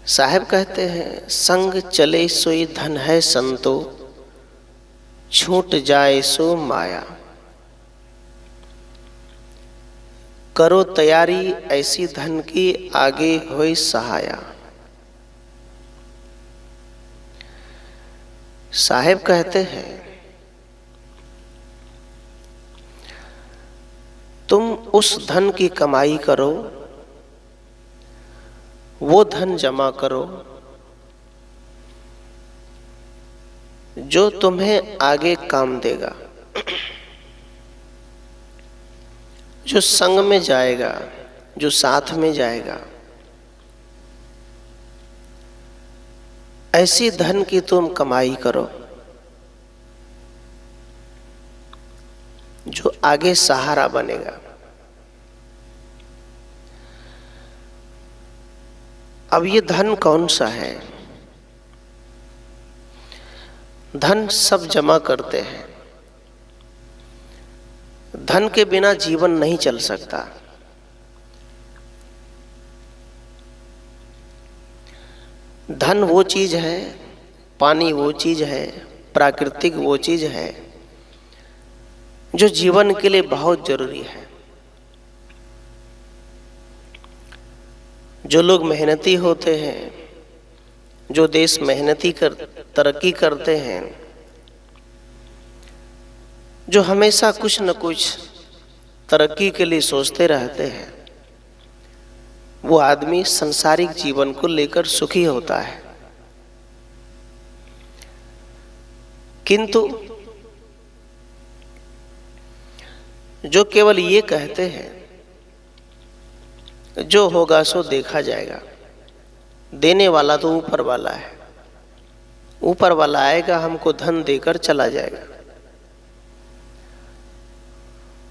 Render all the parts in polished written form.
साहब कहते हैं, संग चले सोई धन है संतो, छूट जाए सो माया। करो तैयारी ऐसी धन की, आगे होए सहाया। साहब कहते हैं, तुम उस धन की कमाई करो, वो धन जमा करो जो तुम्हें आगे काम देगा, जो संग में जाएगा, जो साथ में जाएगा। ऐसी धन की तुम कमाई करो जो आगे सहारा बनेगा। अब ये धन कौन सा है? धन सब जमा करते हैं। धन के बिना जीवन नहीं चल सकता। धन वो चीज है, पानी वो चीज है, प्राकृतिक वो चीज है जो जीवन के लिए बहुत जरूरी है। जो लोग मेहनती होते हैं, जो देश मेहनती कर तरक्की करते हैं, जो हमेशा कुछ न कुछ तरक्की के लिए सोचते रहते हैं, वो आदमी सांसारिक जीवन को लेकर सुखी होता है। किंतु जो केवल ये कहते हैं जो होगा सो देखा जाएगा, देने वाला तो ऊपर वाला है, ऊपर वाला आएगा हमको धन देकर चला जाएगा,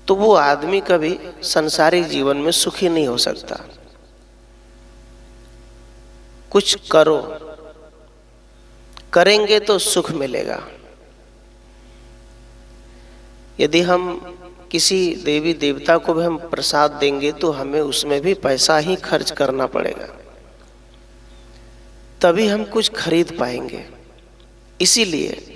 तो वो आदमी कभी सांसारिक जीवन में सुखी नहीं हो सकता। कुछ करो, करेंगे तो सुख मिलेगा। यदि हम किसी देवी देवता को भी हम प्रसाद देंगे तो हमें उसमें भी पैसा ही खर्च करना पड़ेगा, तभी हम कुछ खरीद पाएंगे। इसीलिए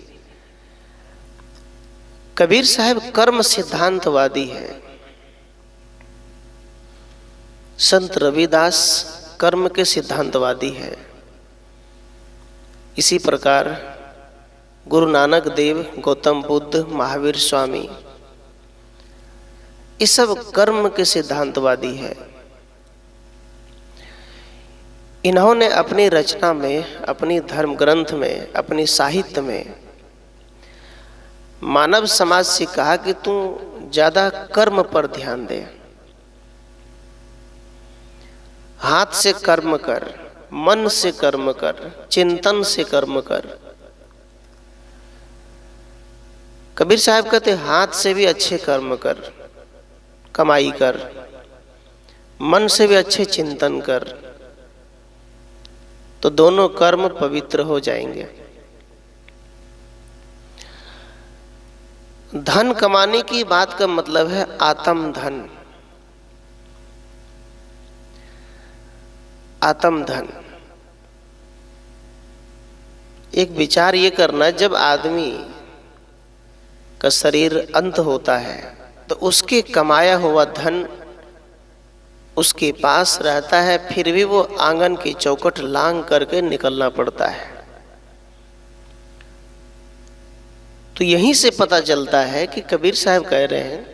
कबीर साहब कर्म सिद्धांतवादी हैं। संत रविदास कर्म के सिद्धांतवादी हैं। इसी प्रकार गुरु नानक देव, गौतम बुद्ध, महावीर स्वामी, ये सब कर्म के सिद्धांतवादी हैं। इन्होंने अपनी रचना में, अपनी धर्म ग्रंथ में, अपनी साहित्य में मानव समाज से कहा कि तू ज्यादा कर्म पर ध्यान दे। हाथ से कर्म कर, मन से कर्म कर, चिंतन से कर्म कर। कबीर साहब कहते हाथ से भी अच्छे कर्म कर, कमाई कर, मन से भी अच्छे चिंतन कर, तो दोनों कर्म पवित्र हो जाएंगे। धन कमाने की बात का मतलब है आत्म धन। आत्म धन एक विचार ये करना, जब आदमी का शरीर अंत होता है तो उसके कमाया हुआ धन उसके पास रहता है, फिर भी वो आंगन की चौखट लांग करके निकलना पड़ता है। तो यहीं से पता चलता है कि कबीर साहब कह रहे हैं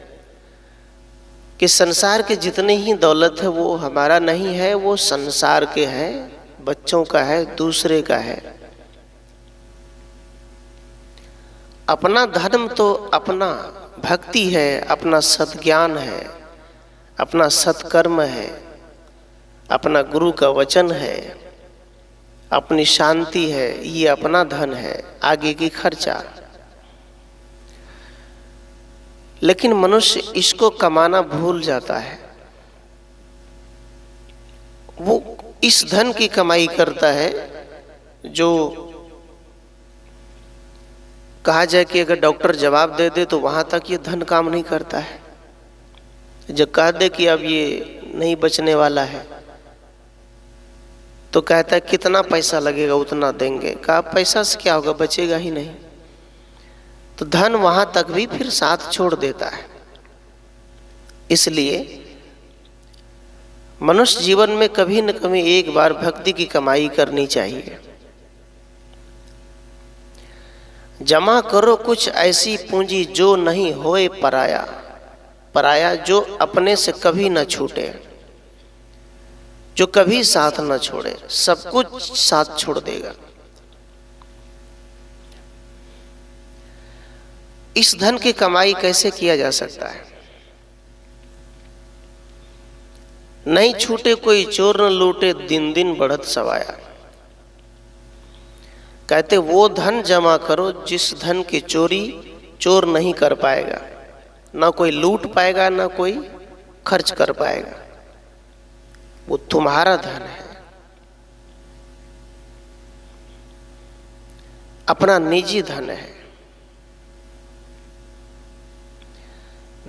कि संसार के जितने ही दौलत है वो हमारा नहीं है, वो संसार के हैं, बच्चों का है, दूसरे का है। अपना धर्म तो अपना भक्ति है, अपना सद्ज्ञान है, अपना सत्कर्म है, अपना गुरु का वचन है, अपनी शांति है, ये अपना धन है, आगे की खर्चा। लेकिन मनुष्य इसको कमाना भूल जाता है। वो इस धन की कमाई करता है जो कहा जाए कि अगर डॉक्टर जवाब दे दे तो वहां तक ये धन काम नहीं करता है। जब कह दे कि अब ये नहीं बचने वाला है तो कहता है कितना पैसा लगेगा उतना देंगे। कहा पैसा से क्या होगा, बचेगा ही नहीं। तो धन वहां तक भी फिर साथ छोड़ देता है। इसलिए मनुष्य जीवन में कभी न कभी एक बार भक्ति की कमाई करनी चाहिए। जमा करो कुछ ऐसी पूंजी जो नहीं होए पराया, पराया जो अपने से कभी न छूटे, जो कभी साथ न छोड़े, सब कुछ साथ छोड़ देगा। इस धन की कमाई कैसे किया जा सकता है? नहीं छूटे कोई चोर न लूटे, दिन दिन बढ़त सवाया। कहते वो धन जमा करो जिस धन की चोरी चोर नहीं कर पाएगा, ना कोई लूट पाएगा, ना कोई खर्च कर पाएगा। वो तुम्हारा धन है, अपना निजी धन है।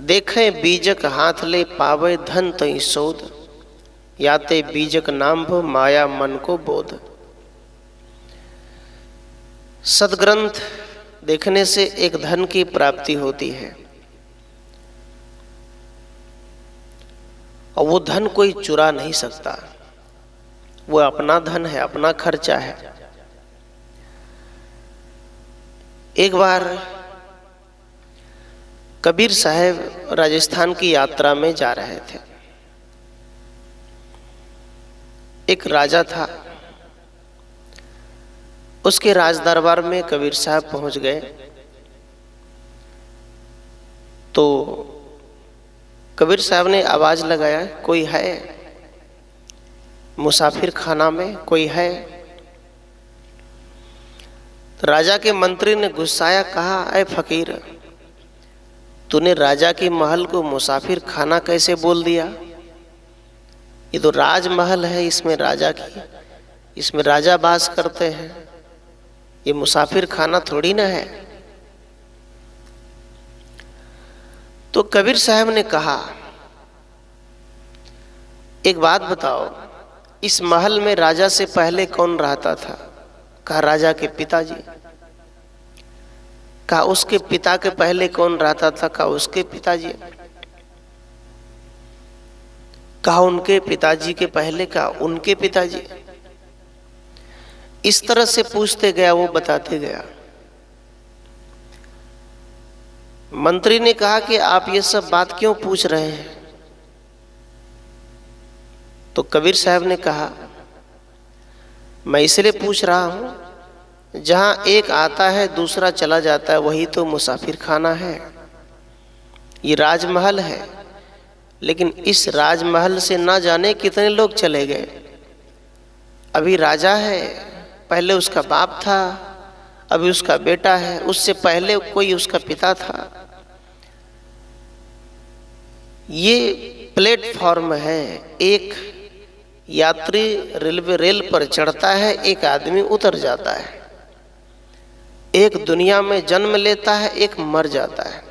देखे बीजक हाथ ले, पावे धन तई सोध, याते बीजक नाम भो, माया मन को बोध। सदग्रंथ देखने से एक धन की प्राप्ति होती है, और वो धन कोई चुरा नहीं सकता। वो अपना धन है, अपना खर्चा है। एक बार कबीर साहब राजस्थान की यात्रा में जा रहे थे। एक राजा था, उसके राज दरबार में कबीर साहब पहुंच गए। तो कबीर साहब ने आवाज लगाया, कोई है मुसाफिर खाना में, कोई है? तो राजा के मंत्री ने गुस्साया, कहा ऐ फकीर, तूने राजा के महल को मुसाफिर खाना कैसे बोल दिया? ये तो राजमहल है, इसमें राजा वास करते हैं, ये मुसाफिर खाना थोड़ी ना है। तो कबीर साहब ने कहा, एक बात बताओ, इस महल में राजा से पहले कौन रहता था? कहा राजा के पिताजी। कहा उसके पिता के पहले कौन रहता था? कहा उसके पिताजी। कहा उनके पिताजी के पहले? कहा उनके पिताजी। इस तरह से पूछते गया, वो बताते गया। मंत्री ने कहा कि आप ये सब बात क्यों पूछ रहे हैं? तो कबीर साहब ने कहा, मैं इसलिए पूछ रहा हूं, जहां एक आता है दूसरा चला जाता है, वही तो मुसाफिर खाना है। ये राजमहल है, लेकिन इस राजमहल से ना जाने कितने लोग चले गए। अभी राजा है, पहले उसका बाप था, अभी उसका बेटा है, उससे पहले कोई उसका पिता था। ये प्लेटफॉर्म है, एक यात्री रेल पर चढ़ता है, एक आदमी उतर जाता है। एक दुनिया में जन्म लेता है, एक मर जाता है।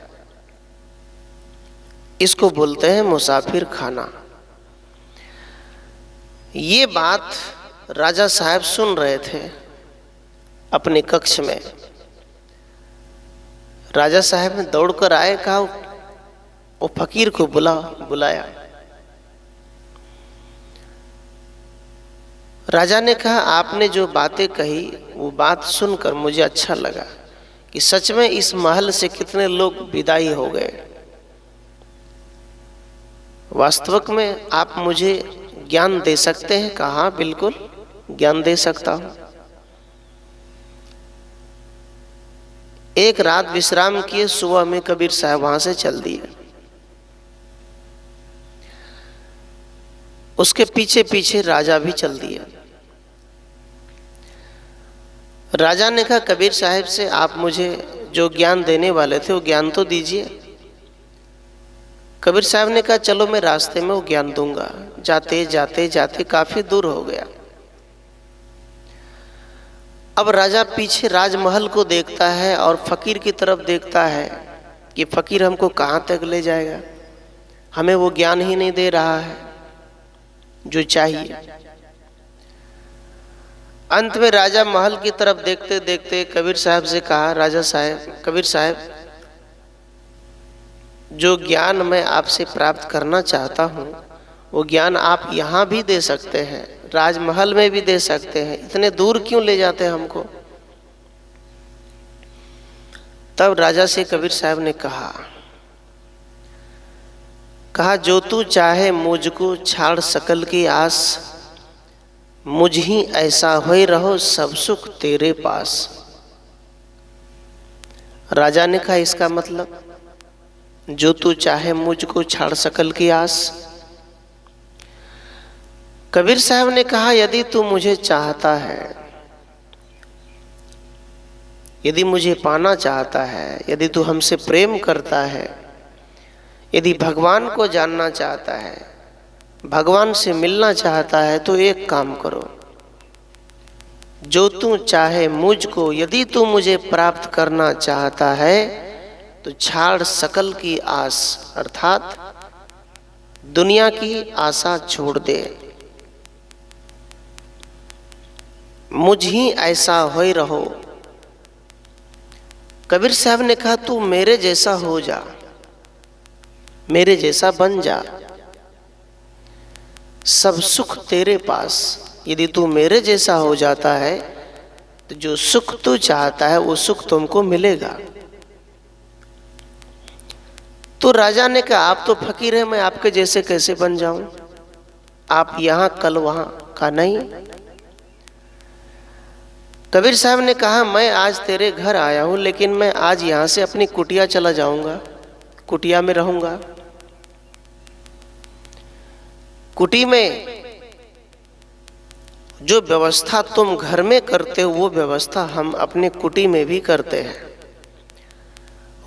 इसको बोलते हैं मुसाफिर खाना। ये बात राजा साहब सुन रहे थे अपने कक्ष में। राजा साहब ने दौड़कर आए, कहा वो फकीर को बुलाया। राजा ने कहा, आपने जो बातें कही वो बात सुनकर मुझे अच्छा लगा कि सच में इस महल से कितने लोग विदाई हो गए। वास्तविक में आप मुझे ज्ञान दे सकते हैं? कहा हाँ, बिल्कुल ज्ञान दे सकता हूं। एक रात विश्राम किए, सुबह में कबीर साहब वहां से चल दिए। उसके पीछे पीछे राजा भी चल दिया। राजा ने कहा कबीर साहब से, आप मुझे जो ज्ञान देने वाले थे वो ज्ञान तो दीजिए। कबीर साहब ने कहा चलो मैं रास्ते में वो ज्ञान दूंगा। जाते जाते जाते काफी दूर हो गया। अब राजा पीछे राजमहल को देखता है और फकीर की तरफ देखता है कि फकीर हमको कहाँ तक ले जाएगा, हमें वो ज्ञान ही नहीं दे रहा है जो चाहिए। अंत में राजा महल की तरफ देखते देखते कबीर साहब से कहा, राजा साहब, कबीर साहब, जो ज्ञान मैं आपसे प्राप्त करना चाहता हूँ वो ज्ञान आप यहाँ भी दे सकते हैं, राजमहल में भी दे सकते हैं, इतने दूर क्यों ले जाते हैं हमको। तब राजा से कबीर साहब ने कहा, जो तू चाहे मुझको छाड़ सकल की आस, मुझ ही ऐसा होए रहो सब सुख तेरे पास। राजा ने कहा, इसका मतलब जो तू चाहे मुझको छाड़ सकल की आस। कबीर साहब ने कहा, यदि तू मुझे चाहता है, यदि मुझे पाना चाहता है, यदि तू हमसे प्रेम करता है, यदि भगवान को जानना चाहता है, भगवान से मिलना चाहता है, तो एक काम करो, जो तू चाहे मुझको, यदि तू मुझे प्राप्त करना चाहता है तो छाड़ सकल की आस, अर्थात दुनिया की आशा छोड़ दे, मुझ ही ऐसा होए रहो। कबीर साहब ने कहा, तू मेरे जैसा हो जा, मेरे जैसा बन जा, सब सुख तेरे पास। यदि तू मेरे जैसा हो जाता है तो जो सुख तू चाहता है वो सुख तुमको मिलेगा। तो राजा ने कहा, आप तो फकीर हैं, मैं आपके जैसे कैसे बन जाऊं, आप यहां कल वहां। कहा नहीं। कबीर साहब ने कहा, मैं आज तेरे घर आया हूं, लेकिन मैं आज यहां से अपनी कुटिया चला जाऊंगा, कुटिया में रहूंगा। कुटी में जो व्यवस्था तुम घर में करते हो वो व्यवस्था हम अपने कुटी में भी करते हैं।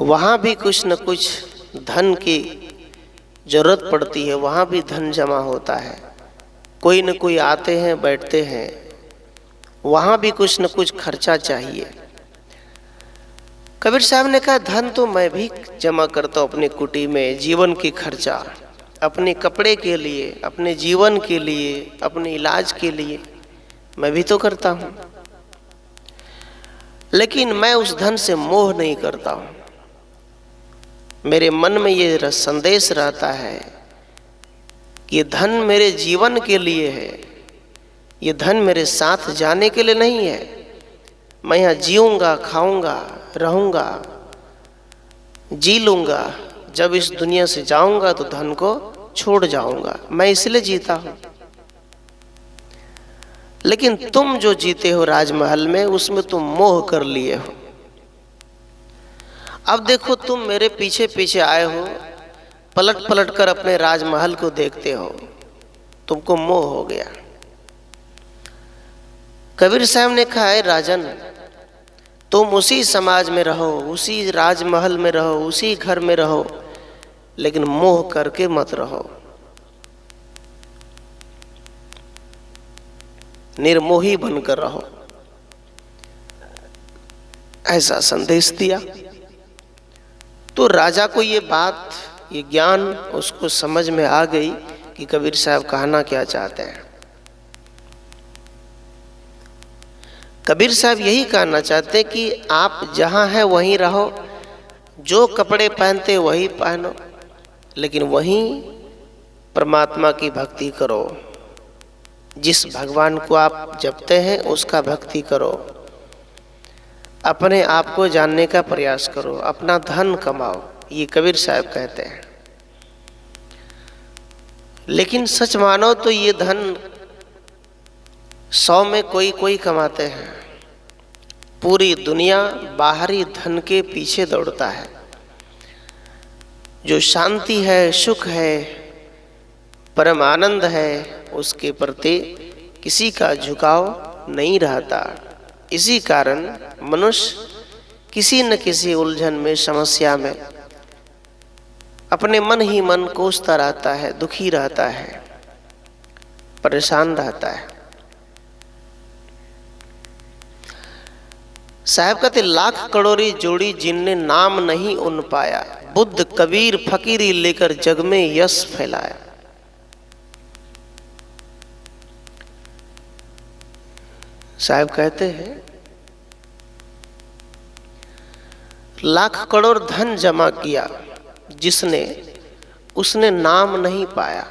वहां भी कुछ न कुछ धन की जरूरत पड़ती है, वहां भी धन जमा होता है, कोई न कोई आते हैं बैठते हैं, वहां भी कुछ न कुछ खर्चा चाहिए। कबीर साहब ने कहा, धन तो मैं भी जमा करता हूं अपनी कुटी में, जीवन की खर्चा, अपने कपड़े के लिए, अपने जीवन के लिए, अपने इलाज के लिए मैं भी तो करता हूं, लेकिन मैं उस धन से मोह नहीं करता हूं। मेरे मन में ये संदेश रहता है कि ये धन मेरे जीवन के लिए है, ये धन मेरे साथ जाने के लिए नहीं है। मैं यहाँ जीऊँगा, खाऊंगा, रहूँगा, जी लूँगा, जब इस दुनिया से जाऊँगा तो धन को छोड़ जाऊँगा, मैं इसलिए जीता हूँ। लेकिन तुम जो जीते हो राजमहल में, उसमें तुम मोह कर लिए हो। अब देखो, तुम मेरे पीछे पीछे आए हो, पलट पलट कर अपने राजमहल को देखते हो, तुमको मोह हो गया। कबीर साहब ने कहा, है राजन, तुम उसी समाज में रहो, उसी राजमहल में रहो, उसी घर में रहो, लेकिन मोह करके मत रहो, निर्मोही बनकर रहो। ऐसा संदेश दिया। तो राजा को ये बात, ये ज्ञान उसको समझ में आ गई कि कबीर साहब कहना क्या चाहते हैं। कबीर साहब यही कहना चाहते कि आप जहां हैं वहीं रहो, जो कपड़े पहनते वही पहनो, लेकिन वहीं परमात्मा की भक्ति करो। जिस भगवान को आप जपते हैं उसका भक्ति करो, अपने आप को जानने का प्रयास करो, अपना धन कमाओ, ये कबीर साहब कहते हैं। लेकिन सच मानो तो ये धन 100 में कोई कोई कमाते हैं। पूरी दुनिया बाहरी धन के पीछे दौड़ता है। जो शांति है, सुख है, परम आनंद है, उसके प्रति किसी का झुकाव नहीं रहता। इसी कारण मनुष्य किसी न किसी उलझन में, समस्या में अपने मन ही मन कोसता रहता है, दुखी रहता है, परेशान रहता है। साहब कहते, लाख कड़ोरी जोड़ी जिनने नाम नहीं उन पाया, बुद्ध कबीर फकीरी लेकर जग में यश फैलाया। साहब कहते हैं लाख करोड़ धन जमा किया जिसने, उसने नाम नहीं पाया।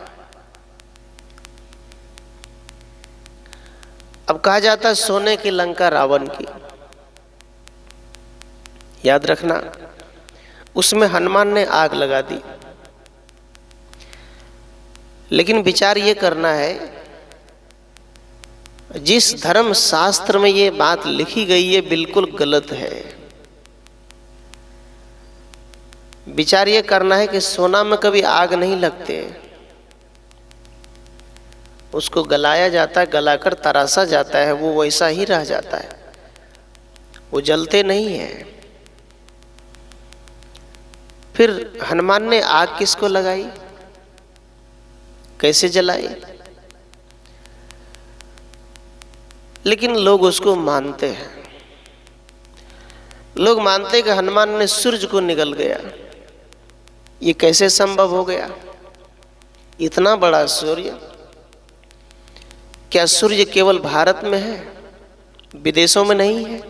अब कहा जाता है सोने की लंका रावण की, याद रखना, उसमें हनुमान ने आग लगा दी। लेकिन विचार ये करना है, जिस धर्म शास्त्र में ये बात लिखी गई है बिल्कुल गलत है। विचार ये करना है कि सोना में कभी आग नहीं लगते, उसको गलाया जाता है, गलाकर तराशा जाता है, वो वैसा ही रह जाता है, वो जलते नहीं है। फिर हनुमान ने आग किसको लगाई, कैसे जलाई? लेकिन लोग उसको मानते हैं। लोग मानते हैं कि हनुमान ने सूरज को निगल गया। ये कैसे संभव हो गया? इतना बड़ा सूर्य, क्या सूर्य केवल भारत में है, विदेशों में नहीं है?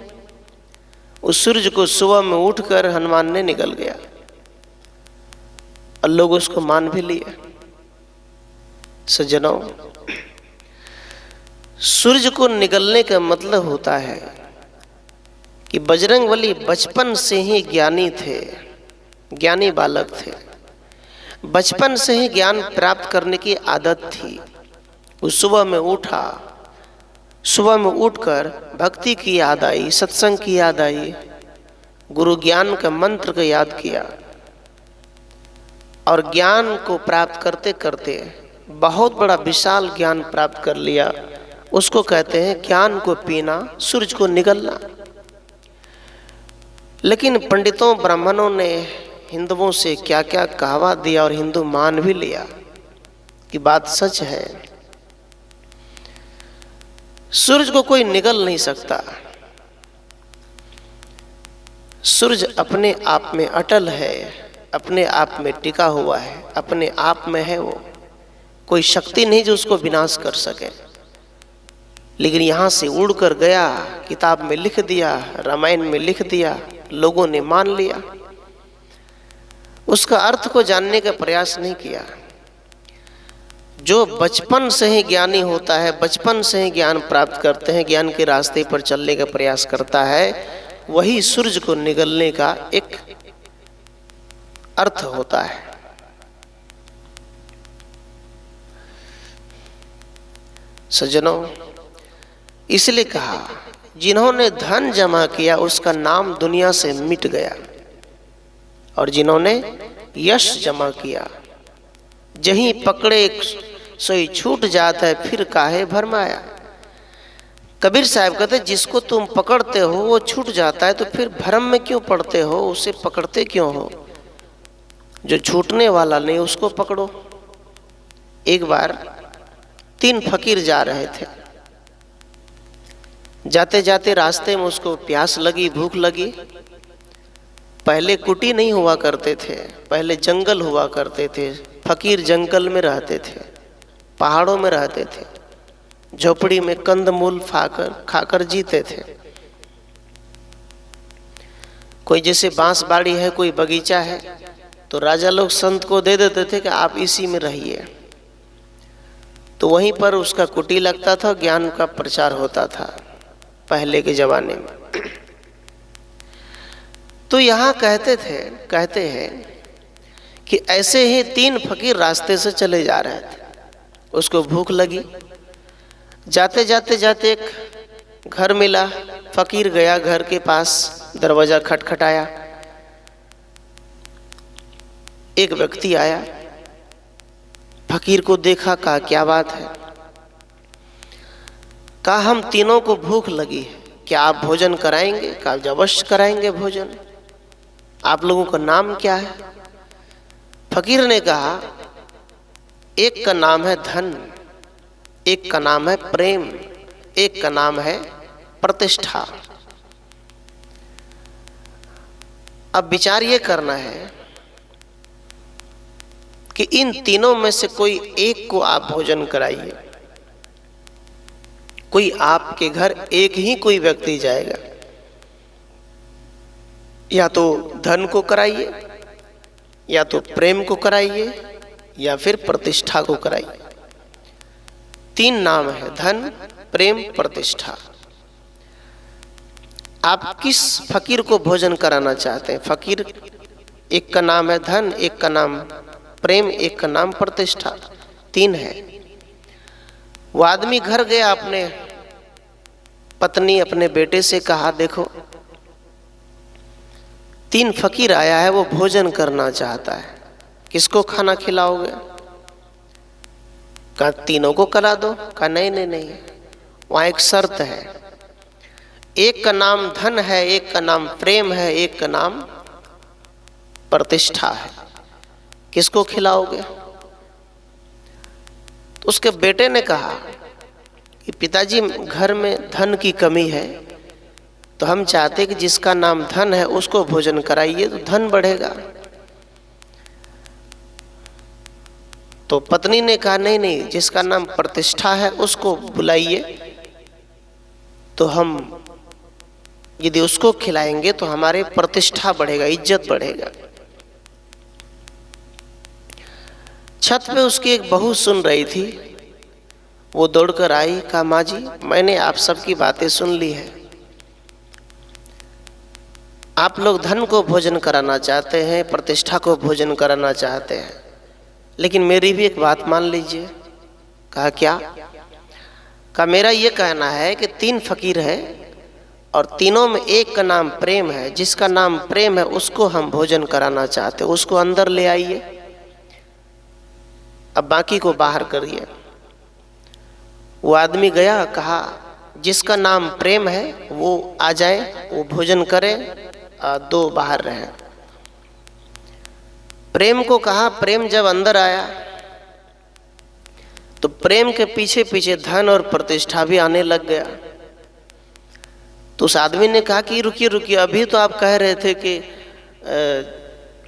उस सूर्य को सुबह में उठकर हनुमान ने निगल गया और लोग उसको मान भी लिए। सज्जनों, सूर्य को निगलने का मतलब होता है कि बजरंगबली बचपन से ही ज्ञानी थे, ज्ञानी बालक थे। बचपन से ही ज्ञान प्राप्त करने की आदत थी। वो सुबह में उठा, सुबह में उठकर भक्ति की याद आई, सत्संग की याद आई, गुरु ज्ञान के मंत्र को याद किया और ज्ञान को प्राप्त करते करते बहुत बड़ा विशाल ज्ञान प्राप्त कर लिया। उसको कहते हैं ज्ञान को पीना, सूरज को निगलना। लेकिन पंडितों ब्राह्मणों ने हिंदुओं से क्या क्या कहावा दिया और हिंदू मान भी लिया कि बात सच है। सूरज को कोई निगल नहीं सकता। सूरज अपने आप में अटल है, अपने आप में टिका हुआ है, अपने आप में है। वो कोई शक्ति नहीं जो उसको विनाश कर सके। लेकिन यहाँ से उड़कर गया, किताब में लिख दिया, रामायण में लिख दिया, लोगों ने मान लिया। उसका अर्थ को जानने का प्रयास नहीं किया। जो बचपन से ही ज्ञानी होता है, बचपन से ही ज्ञान प्राप्त करते हैं, ज्ञान के रास्ते पर चलने का प्रयास करता है, वही सूरज को निगलने का एक अर्थ होता है। सज्जनों, इसलिए कहा जिन्होंने धन जमा किया उसका नाम दुनिया से मिट गया, और जिन्होंने यश जमा किया जहीं पकड़े सोई छूट जाता है, फिर काहे भरमाया। कबीर साहब कहते जिसको तुम पकड़ते हो वो छूट जाता है, तो फिर भ्रम में क्यों पड़ते हो, उसे पकड़ते क्यों हो? जो छूटने वाला नहीं उसको पकड़ो। एक बार 3 फकीर जा रहे थे। जाते जाते रास्ते में उसको प्यास लगी, भूख लगी। पहले कुटी नहीं हुआ करते थे, पहले जंगल हुआ करते थे। फकीर जंगल में रहते थे, पहाड़ों में रहते थे, झोपड़ी में कंदमूल खाकर जीते थे। कोई जैसे बांस बाड़ी है, कोई बगीचा है, तो राजा लोग संत को दे देते थे कि आप इसी में रहिए। तो वहीं पर उसका कुटी लगता था, ज्ञान का प्रचार होता था पहले के जमाने में। तो यहाँ कहते हैं कि ऐसे ही 3 फकीर रास्ते से चले जा रहे थे। उसको भूख लगी, जाते जाते एक घर मिला। फकीर गया घर के पास, दरवाजा खटखटाया। एक व्यक्ति आया, फकीर को देखा, कहा क्या बात है? कहा हम तीनों को भूख लगी है, क्या आप भोजन कराएंगे? कहा अवश्य कराएंगे भोजन। आप लोगों का नाम क्या है? फकीर ने कहा एक का नाम है धन, एक का नाम है प्रेम, एक का नाम है प्रतिष्ठा। अब विचार ये करना है कि इन तीनों में से कोई एक को आप भोजन कराइए। कोई आपके घर एक ही कोई व्यक्ति जाएगा, या तो धन को कराइए, या तो प्रेम को कराइए, या फिर प्रतिष्ठा को कराइए। 3 नाम है, धन, प्रेम, प्रतिष्ठा। आप किस फकीर को भोजन कराना चाहते हैं? फकीर एक का नाम है धन, एक का नाम प्रेम, एक का नाम प्रतिष्ठा, 3 है। वो आदमी घर गया, अपने पत्नी अपने बेटे से कहा, देखो 3 फकीर आया है, वो भोजन करना चाहता है, किसको खाना खिलाओगे? कहा तीनों को करा दो। कहा नहीं नहीं नहीं, वहाँ एक शर्त है, एक का नाम धन है, एक का नाम प्रेम है, एक का नाम प्रतिष्ठा है, किसको खिलाओगे? तो उसके बेटे ने कहा कि पिताजी घर में धन की कमी है, तो हम चाहते कि जिसका नाम धन है उसको भोजन कराइए, तो धन बढ़ेगा। तो पत्नी ने कहा नहीं नहीं, जिसका नाम प्रतिष्ठा है उसको बुलाइए, तो हम यदि उसको खिलाएंगे तो हमारे प्रतिष्ठा बढ़ेगा, इज्जत बढ़ेगा। छत पे उसकी एक बहू सुन रही थी, वो दौड़कर आई, कहा माँ जी मैंने आप सबकी बातें सुन ली है, आप लोग धन को भोजन कराना चाहते हैं, प्रतिष्ठा को भोजन कराना चाहते हैं, लेकिन मेरी भी एक बात मान लीजिए। कहा क्या? कहा मेरा ये कहना है कि 3 फकीर है और तीनों में एक का नाम प्रेम है, जिसका नाम प्रेम है उसको हम भोजन कराना चाहते हैं, उसको अंदर ले आइए, अब बाकी को बाहर करिए। वो आदमी गया, कहा जिसका नाम प्रेम है वो आ जाए, वो भोजन करे, 2 बाहर रहे। प्रेम को कहा, प्रेम जब अंदर आया तो प्रेम के पीछे पीछे धन और प्रतिष्ठा भी आने लग गया। तो उस आदमी ने कहा कि रुकिए रुकिए, अभी तो आप कह रहे थे कि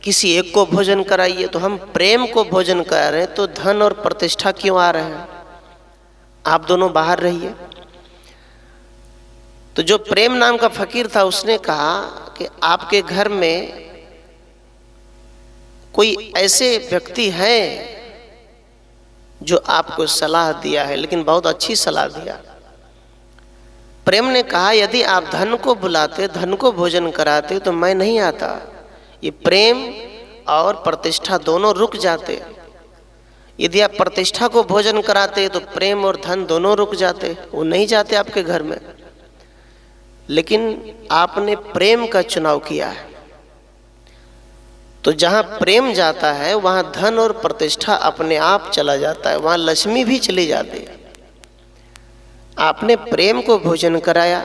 किसी एक को भोजन कराइए, तो हम प्रेम को भोजन करा रहे हैं, तो धन और प्रतिष्ठा क्यों आ रहे हैं? आप दोनों बाहर रहिए। तो जो प्रेम नाम का फकीर था उसने कहा कि आपके घर में कोई ऐसे व्यक्ति हैं जो आपको सलाह दिया है, लेकिन बहुत अच्छी सलाह दिया। प्रेम ने कहा यदि आप धन को बुलाते, धन को भोजन कराते तो मैं नहीं आता, ये प्रेम और प्रतिष्ठा दोनों रुक जाते। यदि आप प्रतिष्ठा को भोजन कराते तो प्रेम और धन दोनों रुक जाते, वो नहीं जाते आपके घर में। लेकिन आपने प्रेम का चुनाव किया है, तो जहाँ प्रेम जाता है वहाँ धन और प्रतिष्ठा अपने आप चला जाता है, वहाँ लक्ष्मी भी चली जाती है। आपने प्रेम को भोजन कराया,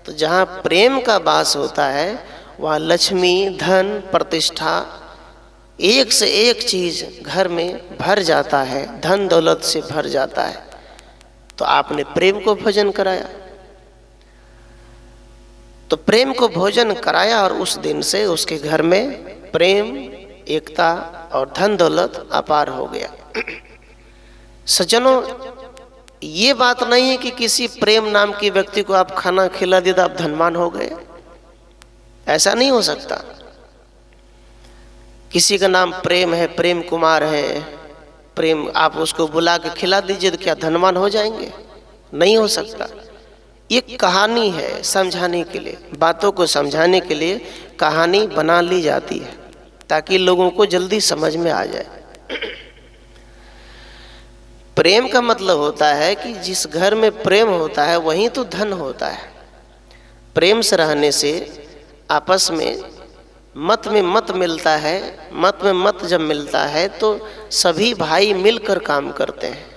तो जहाँ प्रेम का वास होता है वहाँ लक्ष्मी, धन, प्रतिष्ठा, एक से एक चीज घर में भर जाता है, धन दौलत से भर जाता है। तो आपने प्रेम को भोजन कराया, तो प्रेम को भोजन कराया और उस दिन से उसके घर में प्रेम, एकता और धन दौलत अपार हो गया। सज्जनों, ये बात नहीं है कि किसी प्रेम नाम के व्यक्ति को आप खाना खिला दिया तो आप धनवान हो गए, ऐसा नहीं हो सकता। किसी का नाम प्रेम है, प्रेम कुमार है, प्रेम, आप उसको बुला के खिला दीजिए तो क्या धनवान हो जाएंगे? नहीं हो सकता। ये कहानी है समझाने के लिए, बातों को समझाने के लिए कहानी बना ली जाती है ताकि लोगों को जल्दी समझ में आ जाए। प्रेम का मतलब होता है कि जिस घर में प्रेम होता है वहीं तो धन होता है। प्रेम से रहने से आपस में मत में मत मिलता है, मत में मत जब मिलता है तो सभी भाई मिलकर काम करते हैं।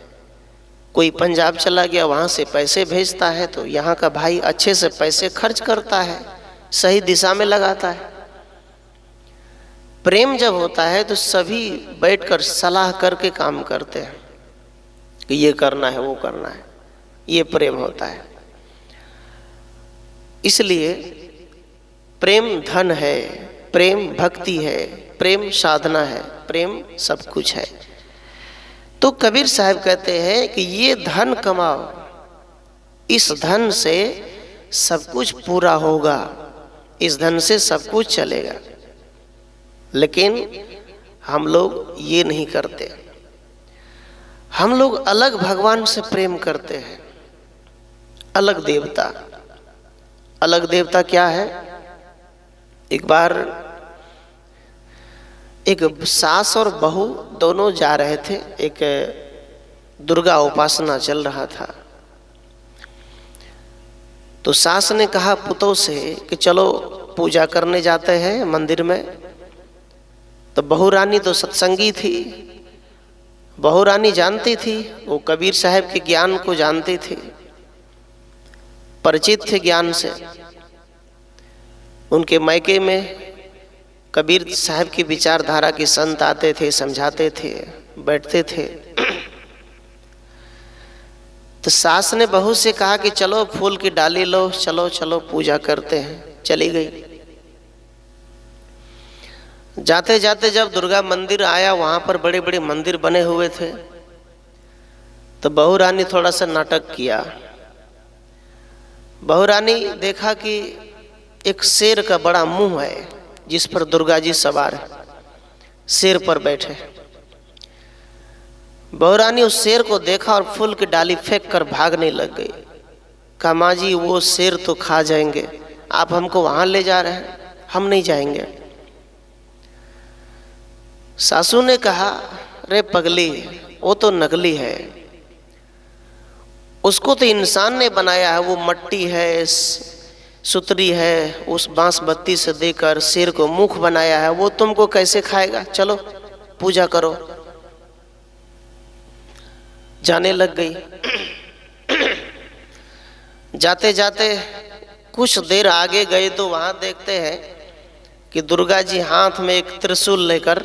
कोई पंजाब चला गया, वहाँ से पैसे भेजता है तो यहाँ का भाई अच्छे से पैसे खर्च करता है, सही दिशा में लगाता है। प्रेम जब होता है तो सभी बैठकर सलाह करके काम करते हैं कि ये करना है, वो करना है, ये प्रेम होता है। इसलिए प्रेम धन है, प्रेम भक्ति है, प्रेम साधना है, प्रेम सब कुछ है। तो कबीर साहब कहते हैं कि ये धन कमाओ, इस धन से सब कुछ पूरा होगा, इस धन से सब कुछ चलेगा। लेकिन हम लोग ये नहीं करते। हम लोग अलग भगवान से प्रेम करते हैं, अलग देवता। अलग देवता क्या है? एक बार एक सास और बहू दोनों जा रहे थे, एक दुर्गा उपासना चल रहा था। तो सास ने कहा पुतों से कि चलो पूजा करने जाते हैं मंदिर में। तो बहू रानी तो सत्संगी थी, बहू रानी जानती थी, वो कबीर साहब के ज्ञान को जानती थी, परिचित थे ज्ञान से। उनके मायके में कबीर साहब की विचारधारा के संत आते थे, समझाते थे, बैठते थे। तो सास ने बहू से कहा कि चलो फूल की डाली लो, चलो चलो पूजा करते हैं। चली गई। जाते जाते जब दुर्गा मंदिर आया, वहां पर बड़े बड़े मंदिर बने हुए थे। तो बहू रानी थोड़ा सा नाटक किया। बहू रानी देखा कि एक शेर का बड़ा मुंह है जिस पर दुर्गा जी सवार है, शेर पर बैठे। बहू रानी उस शेर को देखा और फूल की डाली फेंक कर भागने लग गई। कहा माँ जी वो शेर तो खा जाएंगे, आप हमको वहां ले जा रहे हैं, हम नहीं जाएंगे। सासू ने कहा रे पगली, वो तो नकली है, उसको तो इंसान ने बनाया है, वो मट्टी है, सुतरी है, उस बांस बत्ती से देकर शेर को मुख बनाया है, वो तुमको कैसे खाएगा, चलो पूजा करो। जाने लग गई। जाते जाते कुछ देर आगे गए तो वहां देखते हैं कि दुर्गा जी हाथ में एक त्रिशूल लेकर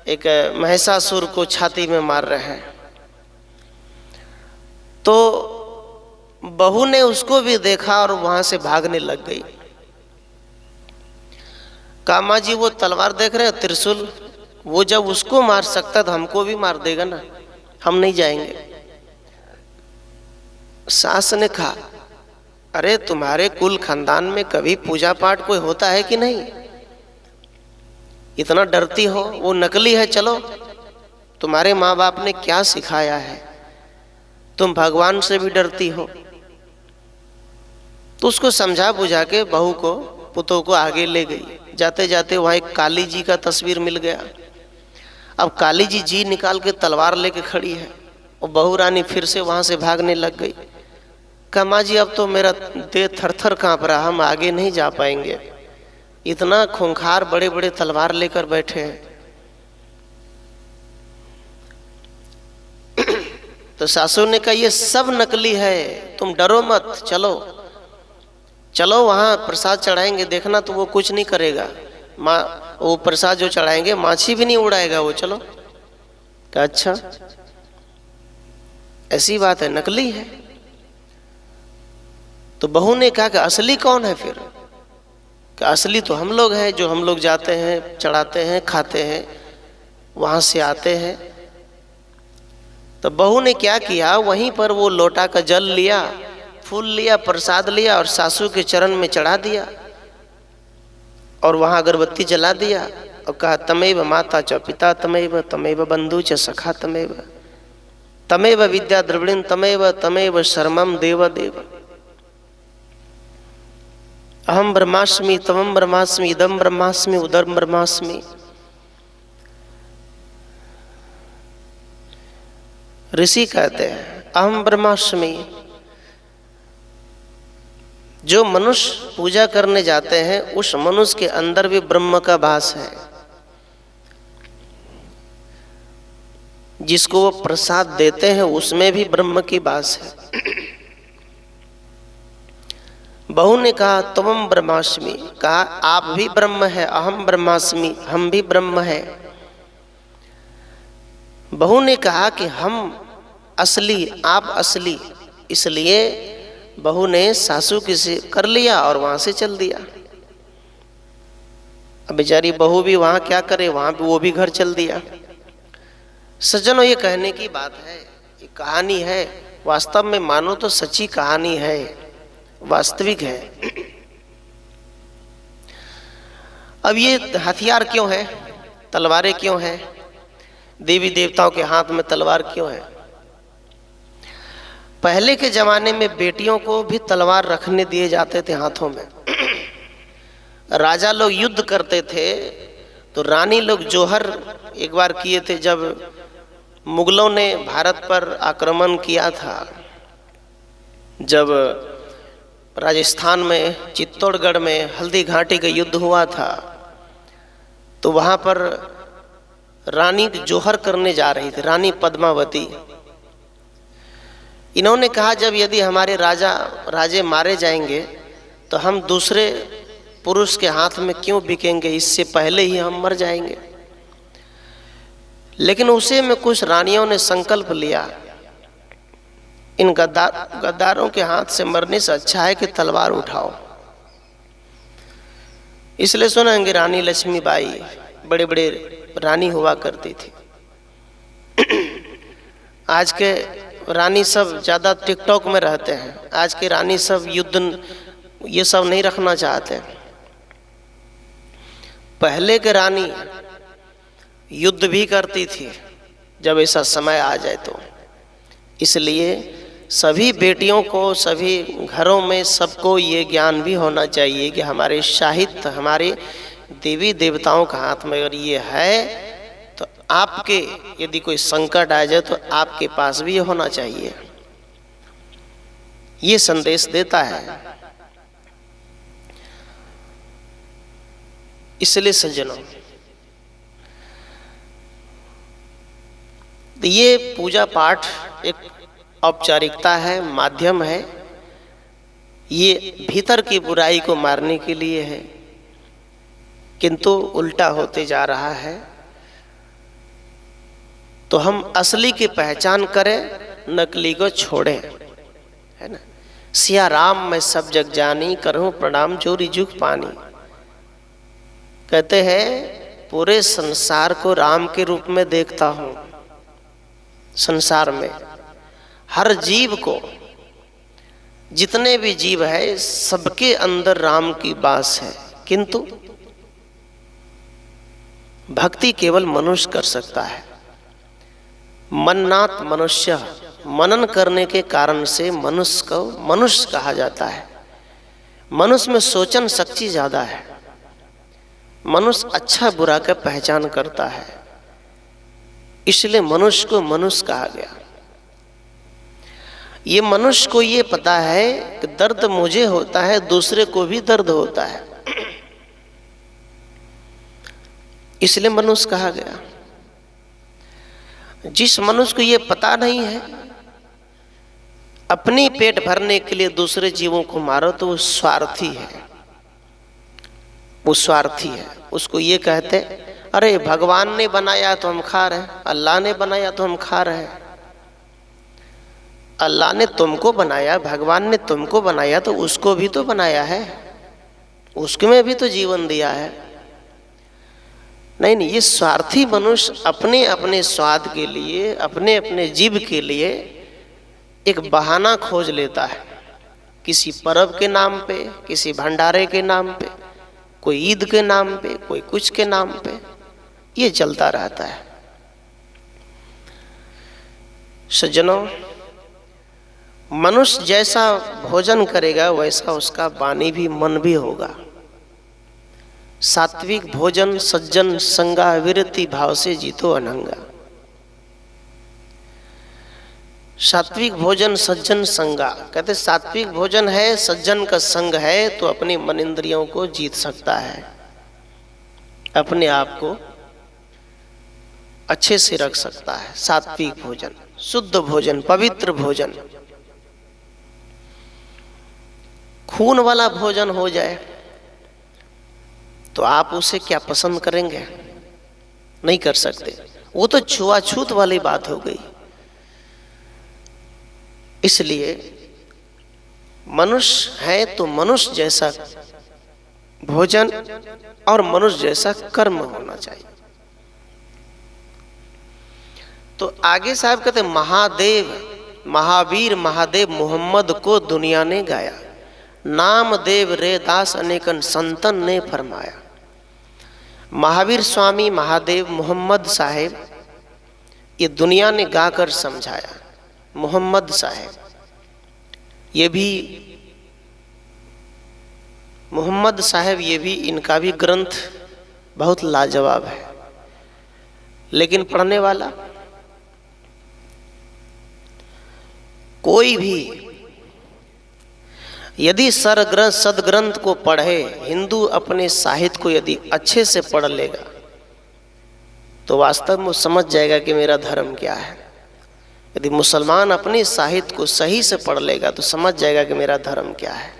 एक महिषासुर को छाती में मार रहे हैं। तो बहू ने उसको भी देखा और वहां से भागने लग गई। कामा जी वो तलवार देख रहे हैं, त्रिशूल, वो जब उसको मार सकता तो हमको भी मार देगा ना, हम नहीं जाएंगे। सास ने कहा अरे तुम्हारे कुल खानदान में कभी पूजा पाठ कोई होता है कि नहीं? इतना डरती हो, वो नकली है, चलो। तुम्हारे माँ बाप ने क्या सिखाया है? तुम भगवान से भी डरती हो। तो उसको समझा बुझा के बहू को, पुतों को आगे ले गई। जाते जाते वहां एक काली जी का तस्वीर मिल गया। अब काली जी निकाल के तलवार लेके खड़ी है और बहू रानी फिर से वहां से भागने लग गई। कहा माँ जी अब तो मेरा देह थर थर कांप रहा, हम आगे नहीं जा पाएंगे, इतना खूंखार बड़े बड़े तलवार लेकर बैठे हैं। तो सासू ने कहा ये सब नकली है, तुम डरो मत, चलो चलो वहां प्रसाद चढ़ाएंगे, देखना तो वो कुछ नहीं करेगा, माँ वो प्रसाद जो चढ़ाएंगे माछी भी नहीं उड़ाएगा वो, चलो। कहा अच्छा ऐसी बात है, नकली है। तो बहू ने कहा कि असली कौन है फिर? कि असली तो हम लोग हैं, जो हम लोग जाते हैं, चढ़ाते हैं, खाते हैं, वहां से आते हैं। तो बहू ने क्या किया, वहीं पर वो लोटा का जल लिया, फूल लिया, प्रसाद लिया और सासू के चरण में चढ़ा दिया और वहां अगरबत्ती जला दिया और कहा तमेव माता च पिता तमेव, तमेव बंधु च सखा तमेव, तमेव विद्या द्रविणं तमेव, तमेव शर्मम देव देव। अहम ब्रह्मास्मि तमम ब्रह्मास्मि इदम ब्रह्मास्मि उदरम ब्रह्मास्मि। ऋषि कहते हैं अहम ब्रह्मास्मि। जो मनुष्य पूजा करने जाते हैं उस मनुष्य के अंदर भी ब्रह्म का वास है। जिसको वो प्रसाद देते हैं उसमें भी ब्रह्म की वास है। बहू ने कहा तुम ब्रह्मास्मि, कहा आप भी ब्रह्म है, अहम ब्रह्मास्मि, हम भी ब्रह्म है। बहू ने कहा कि हम असली, आप असली, इसलिए बहू ने सासू की से कर लिया और वहां से चल दिया। अब बेचारी बहू भी वहां क्या करे, वहां भी वो भी घर चल दिया। सज्जनों ये कहने की बात है, ये कहानी है, वास्तव में मानो तो सच्ची कहानी है, वास्तविक है। अब ये हथियार क्यों है, तलवारें क्यों है, देवी देवताओं के हाथ में तलवार क्यों है? पहले के जमाने में बेटियों को भी तलवार रखने दिए जाते थे हाथों में। राजा लोग युद्ध करते थे तो रानी लोग जोहर एक बार किए थे, जब मुगलों ने भारत पर आक्रमण किया था, जब राजस्थान में चित्तौड़गढ़ में हल्दी घाटी का युद्ध हुआ था, तो वहाँ पर रानी जोहर करने जा रही थी, रानी पद्मावती। इन्होंने कहा जब यदि हमारे राजे मारे जाएंगे तो हम दूसरे पुरुष के हाथ में क्यों बिकेंगे, इससे पहले ही हम मर जाएंगे। लेकिन उसे में कुछ रानियों ने संकल्प लिया, इन गद्दारों के हाथ से मरने से अच्छा है कि तलवार उठाओ। इसलिए सुनेंगे रानी लक्ष्मीबाई बड़े बड़े रानी हुआ करती थी। आज के रानी सब ज़्यादा टिकटॉक में रहते हैं, आज के रानी सब युद्ध ये सब नहीं रखना चाहते। पहले के रानी युद्ध भी करती थी जब ऐसा समय आ जाए तो। इसलिए सभी बेटियों को, सभी घरों में सबको ये ज्ञान भी होना चाहिए कि हमारे साहित्य, हमारे देवी देवताओं का हाथ में अगर ये है तो आपके यदि कोई संकट आ जाए तो आपके पास भी ये होना चाहिए। ये संदेश देता है। इसलिए सज्जनों, ये पूजा पाठ एक औपचारिकता है, माध्यम है, ये भीतर की बुराई को मारने के लिए है, किंतु उल्टा होते जा रहा है। तो हम असली की पहचान करें, नकली को छोड़ें, है ना। सिया राम मैं सब जग जानी, करूं प्रणाम जोरी जुग पानी। कहते हैं पूरे संसार को राम के रूप में देखता हूं। संसार में हर जीव को, जितने भी जीव है सबके अंदर राम की बास है, किंतु भक्ति केवल मनुष्य कर सकता है। मननात् मनुष्य, मनन करने के कारण से मनुष्य को मनुष्य कहा जाता है। मनुष्य में सोचन शक्ति ज्यादा है, मनुष्य अच्छा बुरा का पहचान करता है, इसलिए मनुष्य को मनुष्य कहा गया। ये मनुष्य को ये पता है कि दर्द मुझे होता है, दूसरे को भी दर्द होता है, इसलिए मनुष्य कहा गया। जिस मनुष्य को ये पता नहीं है, अपनी पेट भरने के लिए दूसरे जीवों को मारो, तो वो स्वार्थी है, वो स्वार्थी है। उसको ये कहते अरे भगवान ने बनाया तो हम खा रहे हैं, अल्लाह ने बनाया तो हम खा रहे हैं। अल्लाह ने तुमको बनाया, भगवान ने तुमको बनाया, तो उसको भी तो बनाया है, उसके में भी तो जीवन दिया है। नहीं, ये स्वार्थी मनुष्य अपने अपने स्वाद के लिए, अपने अपने जीव के लिए एक बहाना खोज लेता है, किसी पर्व के नाम पे, किसी भंडारे के नाम पे, कोई ईद के नाम पे, कोई कुछ के नाम पे, ये चलता रहता है। सज्जनों, मनुष्य जैसा भोजन करेगा वैसा उसका वाणी भी मन भी होगा। सात्विक भोजन सज्जन संगा, विरति भाव से जीतो अनंगा। सात्विक भोजन सज्जन संगा, कहते सात्विक भोजन है, सज्जन का संग है तो अपने मन इंद्रियों को जीत सकता है, अपने आप को अच्छे से रख सकता है। सात्विक भोजन, शुद्ध भोजन, पवित्र भोजन। खून वाला भोजन हो जाए तो आप उसे क्या पसंद करेंगे? नहीं कर सकते, वो तो छुआछूत वाली बात हो गई। इसलिए मनुष्य है तो मनुष्य जैसा भोजन और मनुष्य जैसा कर्म होना चाहिए। तो आगे साहब कहते महादेव महावीर महादेव मोहम्मद को दुनिया ने गाया। नाम देव रे दास अनेकन संतन ने फरमाया। महावीर स्वामी महादेव मोहम्मद साहेब ये दुनिया ने गाकर समझाया। मोहम्मद साहेब ये भी मोहम्मद साहेब ये भी इनका भी ग्रंथ बहुत लाजवाब है, लेकिन पढ़ने वाला कोई भी यदि सदग्रंथ को पढ़े, हिंदू अपने साहित्य को यदि अच्छे से पढ़ लेगा तो वास्तव में वो समझ जाएगा कि मेरा धर्म क्या है। यदि मुसलमान अपने साहित्य को सही से पढ़ लेगा तो समझ जाएगा कि मेरा धर्म क्या है।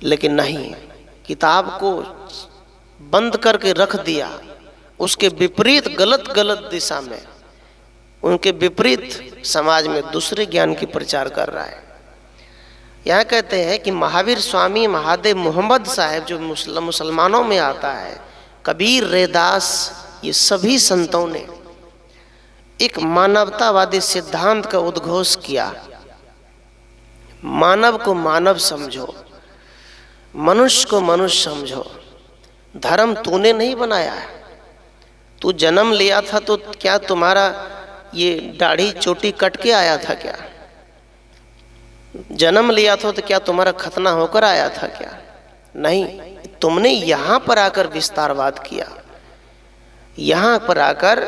लेकिन नहीं, किताब को बंद करके रख दिया, उसके विपरीत गलत दिशा में, उनके विपरीत समाज में दूसरे ज्ञान की प्रचार कर रहा है। यहाँ कहते हैं कि महावीर स्वामी महादेव मोहम्मद साहब जो मुसलमानों में आता है, कबीर रैदास, ये सभी संतों ने एक मानवतावादी सिद्धांत का उद्घोष किया। मानव को मानव समझो, मनुष्य को मनुष्य समझो। धर्म तूने नहीं बनाया है। तू जन्म लिया था तो क्या तुम्हारा ये दाढ़ी चोटी कट के आया था क्या? जन्म लिया था तो क्या तुम्हारा खतना होकर आया था क्या? नहीं, तुमने यहाँ पर आकर विस्तारवाद किया। यहाँ पर आकर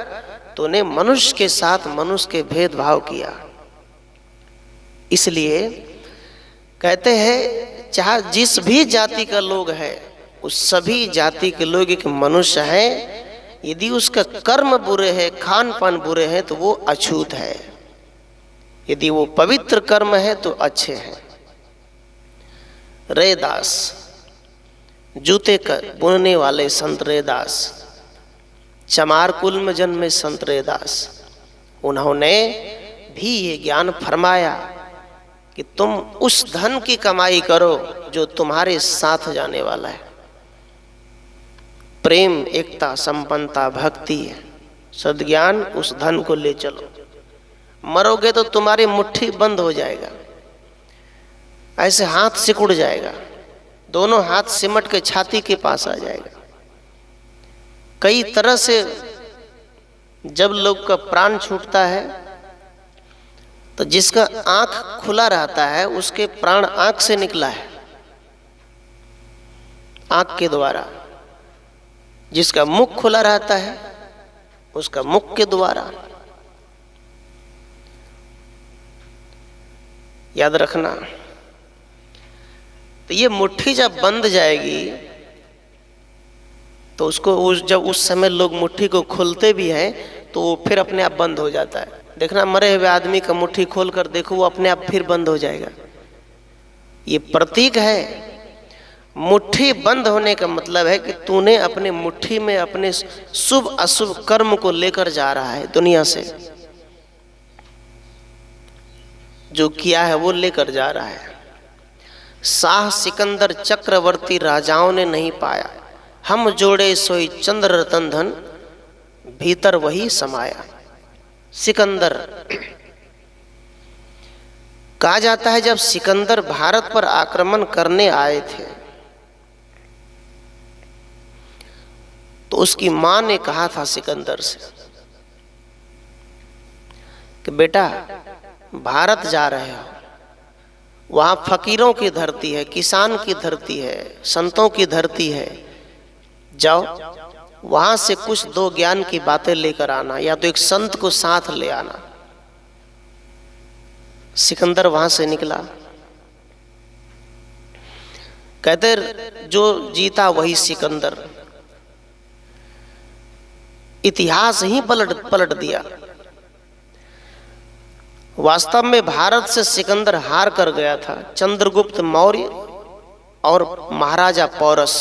तूने मनुष्य के साथ मनुष्य के भेदभाव किया। इसलिए कहते हैं चाहे जिस भी जाति का लोग है, उस सभी जाति के लोग एक मनुष्य हैं। यदि उसका कर्म बुरे है, खान पान बुरे हैं तो वो अछूत है। यदि वो पवित्र कर्म है तो अच्छे हैं। रैदास, जूते बुनने वाले संत रैदास, चमार कुल में जन्मे संत रैदास, उन्होंने भी ये ज्ञान फरमाया कि तुम उस धन की कमाई करो जो तुम्हारे साथ जाने वाला है। प्रेम, एकता, संपन्नता, भक्ति, सद्ज्ञान, उस धन को ले चलो। मरोगे तो तुम्हारी मुट्ठी बंद हो जाएगा, ऐसे हाथ सिकुड़ जाएगा, दोनों हाथ सिमट के छाती के पास आ जाएगा। कई तरह से जब लोग का प्राण छूटता है तो जिसका आंख खुला रहता है उसके प्राण आंख से निकला है, आंख के द्वारा। जिसका मुख खुला रहता है उसका मुख के द्वारा। याद रखना। तो ये मुट्ठी जब बंद जाएगी तो उसको जब उस समय लोग मुट्ठी को खोलते भी हैं तो वो फिर अपने आप बंद हो जाता है। देखना, मरे हुए आदमी का मुट्ठी खोल कर देखो, वो अपने आप फिर बंद हो जाएगा। ये प्रतीक है। मुट्ठी बंद होने का मतलब है कि तूने अपने मुट्ठी में अपने शुभ अशुभ कर्म को लेकर जा रहा है दुनिया से। जो किया है वो लेकर जा रहा है। शाह सिकंदर चक्रवर्ती राजाओं ने नहीं पाया, हम जोड़े सोई चंद्र रतन धन, भीतर वही समाया। सिकंदर कहा जाता है जब सिकंदर भारत पर आक्रमण करने आए थे तो उसकी मां ने कहा था सिकंदर से कि बेटा भारत जा रहे हो, वहां फकीरों की धरती है, किसान की धरती है, संतों की धरती है, जाओ वहां से कुछ दो ज्ञान की बातें लेकर आना, या तो एक संत को साथ ले आना। सिकंदर वहां से निकला। कहते जो जीता वही सिकंदर, इतिहास ही पलट दिया। वास्तव में भारत से सिकंदर हार कर गया था। चंद्रगुप्त मौर्य और महाराजा पौरस,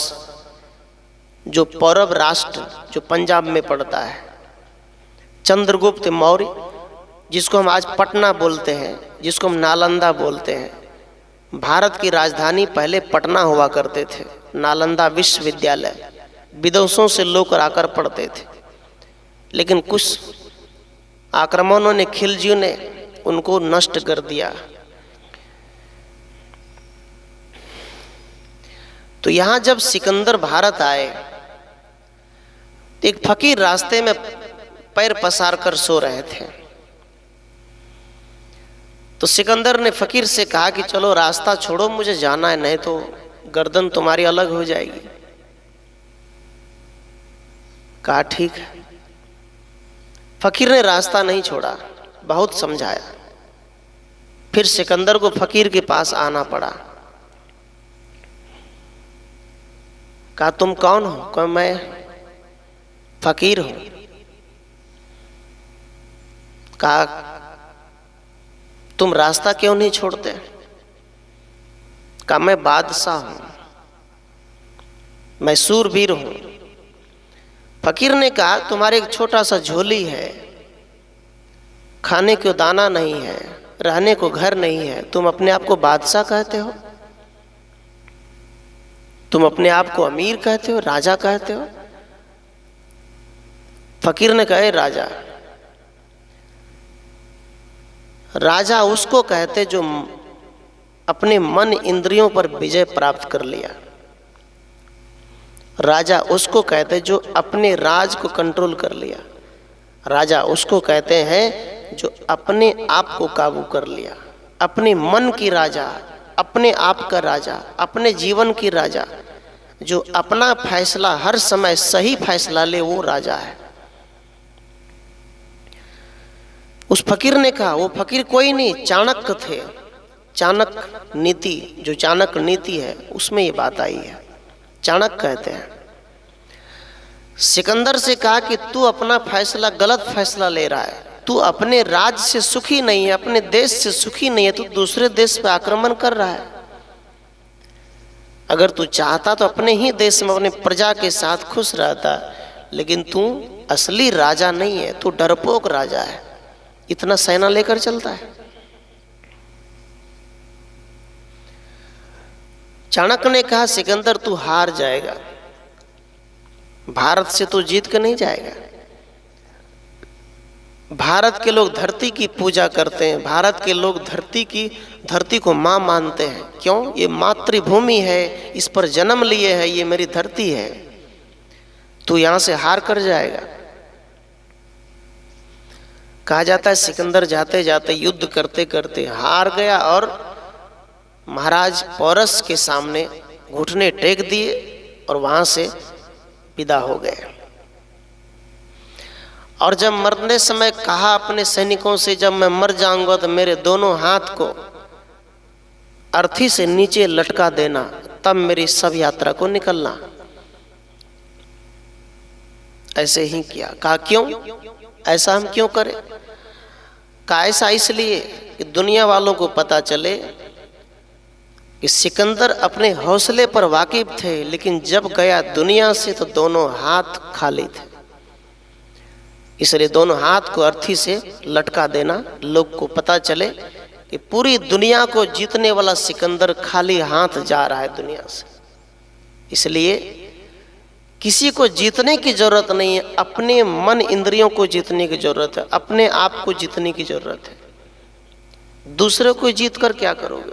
जो पौरव राष्ट्र जो पंजाब में पड़ता है, चंद्रगुप्त मौर्य, जिसको हम आज पटना बोलते हैं, जिसको हम नालंदा बोलते हैं। भारत की राजधानी पहले पटना हुआ करते थे। नालंदा विश्वविद्यालय, विदेशों से लोग आकर पढ़ते थे। लेकिन कुछ आक्रमणों ने, खिलजियों ने उनको नष्ट कर दिया। तो यहाँ जब सिकंदर भारत आए तो एक फकीर रास्ते में पैर पसार कर सो रहे थे। तो सिकंदर ने फकीर से कहा कि चलो रास्ता छोड़ो, मुझे जाना है, नहीं तो गर्दन तुम्हारी अलग हो जाएगी। कहा ठीक है। फकीर ने रास्ता नहीं छोड़ा, बहुत समझाया। फिर सिकंदर को फकीर के पास आना पड़ा। कहा तुम कौन हो? कहा मैं फकीर हूं। कहा तुम रास्ता क्यों नहीं छोड़ते? कहा मैं बादशाह हूं, मैं सूरवीर हूं। फकीर ने कहा तुम्हारे एक छोटा सा झोली है, खाने को दाना नहीं है, रहने को घर नहीं है, तुम अपने आप को बादशाह कहते हो? तुम अपने आप को अमीर कहते हो, राजा कहते हो? फकीर ने कहा राजा, राजा उसको कहते जो अपने मन इंद्रियों पर विजय प्राप्त कर लिया। राजा उसको कहते जो अपने राज को कंट्रोल कर लिया। राजा उसको कहते हैं जो अपने आप को काबू कर लिया, अपने मन की राजा, अपने आप का राजा, अपने जीवन की राजा, जो अपना फैसला हर समय सही फैसला ले, वो राजा है। उस फकीर ने कहा, वो फकीर कोई नहीं, चाणक्य थे। चाणक्य नीति, जो चाणक्य नीति है उसमें ये बात आई है, चाणक्य कहते हैं। सिकंदर से कहा कि तू अपना फैसला गलत फैसला ले रहा है, तू अपने राज्य से सुखी नहीं है, अपने देश से सुखी नहीं है, तू दूसरे देश पे आक्रमण कर रहा है। अगर तू चाहता तो अपने ही देश में अपने प्रजा के साथ खुश रहता, लेकिन तू असली राजा नहीं है, तू डरपोक राजा है, इतना सेना लेकर चलता है। चाणक्य ने कहा सिकंदर तू हार जाएगा, भारत से तो जीत के नहीं जाएगा। भारत के लोग धरती की पूजा करते हैं, भारत के लोग धरती को माँ मानते हैं। क्यों? ये मातृभूमि है, इस पर जन्म लिए है, ये मेरी धरती है। तू यहां से हार कर जाएगा। कहा जाता है सिकंदर जाते जाते युद्ध करते करते हार गया और महाराज पौरस के सामने घुटने टेक दिए और वहां से विदा हो गए। और जब मरने समय कहा अपने सैनिकों से, जब मैं मर जाऊंगा तो मेरे दोनों हाथ को अर्थी से नीचे लटका देना, तब मेरी सब यात्रा को निकलना। ऐसे ही किया। कहा क्यों? ऐसा हम क्यों करें? कहा ऐसा इसलिए कि दुनिया वालों को पता चले कि सिकंदर अपने हौसले पर वाकिफ थे, लेकिन जब गया दुनिया से तो दोनों हाथ खाली थे। इसलिए दोनों हाथ को अर्थी से लटका देना, लोग को पता चले कि पूरी दुनिया को जीतने वाला सिकंदर खाली हाथ जा रहा है दुनिया से। इसलिए किसी को जीतने की जरूरत नहीं है, अपने मन इंद्रियों को जीतने की जरूरत है, अपने आप को जीतने की जरूरत है। दूसरे को जीत कर क्या करोगे?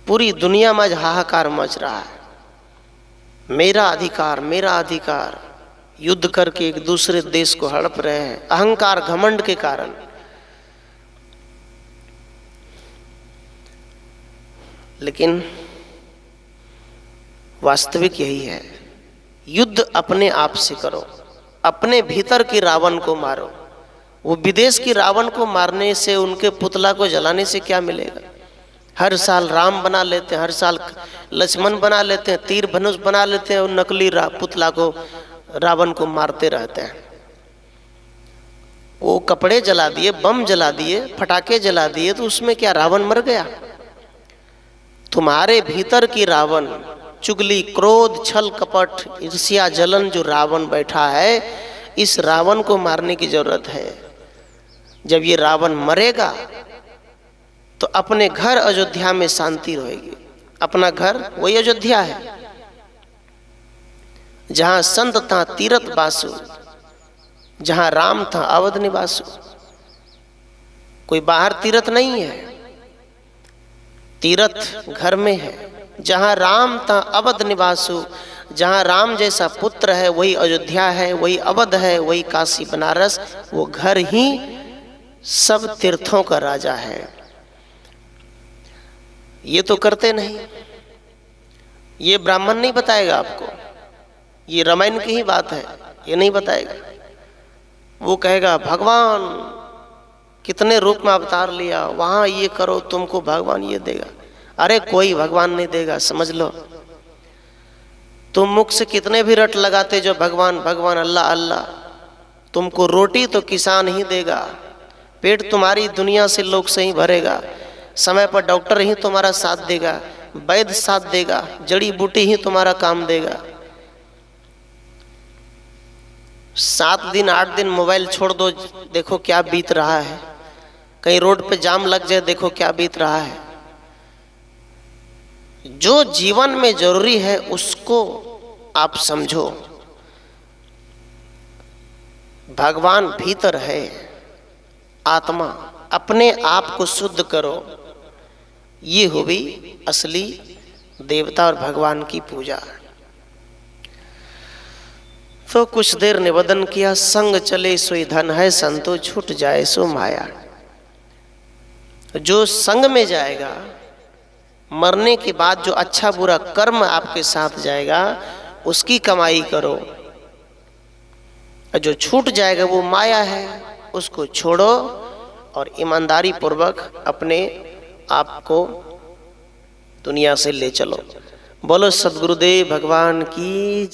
पूरी दुनिया में हाहाकार मच रहा है, मेरा अधिकार, मेरा अधिकार। युद्ध करके एक दूसरे देश को हड़प रहे हैं, अहंकार घमंड के कारण। लेकिन वास्तविक यही है, युद्ध अपने आप से करो, अपने भीतर की रावण को मारो। वो विदेश की रावण को मारने से, उनके पुतला को जलाने से क्या मिलेगा? हर साल राम बना लेते हैं, हर साल लक्ष्मण बना लेते हैं, तीर धनुष बना लेते हैं और नकली पुतला को, रावण को मारते रहते हैं। वो कपड़े जला दिए, बम जला दिए, फटाके जला दिए, तो उसमें क्या रावण मर गया? तुम्हारे भीतर की रावण, चुगली, क्रोध, छल, कपट, ईर्ष्या, जलन जो रावण बैठा है, इस रावण को मारने की जरूरत है। जब ये रावण मरेगा तो अपने घर अयोध्या में शांति रहेगी। अपना घर वही अयोध्या है, जहां संत था तीरथ बासु, जहां राम था अवध निवासु। कोई बाहर तीर्थ नहीं है, तीर्थ घर में है। जहाँ राम ता अवध निवासु, जहाँ राम जैसा पुत्र है वही अयोध्या है, वही अवध है, वही काशी बनारस, वो घर ही सब तीर्थों का राजा है। ये तो करते नहीं, ये ब्राह्मण नहीं बताएगा आपको, ये रामायण की ही बात है, ये नहीं बताएगा। वो कहेगा भगवान कितने रूप में अवतार लिया, वहां ये करो तुमको भगवान ये देगा। अरे कोई भगवान नहीं देगा, समझ लो। तुम मुख से कितने भी रट लगाते जो भगवान भगवान अल्लाह अल्लाह, तुमको रोटी तो किसान ही देगा, पेट तुम्हारी दुनिया से लोग से ही भरेगा, समय पर डॉक्टर ही तुम्हारा साथ देगा, वैद्य साथ देगा, जड़ी बूटी ही तुम्हारा काम देगा। 7 दिन 8 दिन मोबाइल छोड़ दो, देखो क्या बीत रहा है। कहीं रोड पे जाम लग जाए, देखो क्या बीत रहा है। जो जीवन में जरूरी है उसको आप समझो। भगवान भीतर है, आत्मा, अपने आप को शुद्ध करो। ये हुई असली देवता और भगवान की पूजा। तो कुछ देर निवेदन किया, संग चले सोई धन है, संतो छूट जाए सो माया। जो संग में जाएगा, मरने के बाद जो अच्छा बुरा कर्म आपके साथ जाएगा उसकी कमाई करो, जो छूट जाएगा वो माया है, उसको छोड़ो और ईमानदारी पूर्वक अपने आप को दुनिया से ले चलो। बोलो सद्गुरुदेव भगवान की।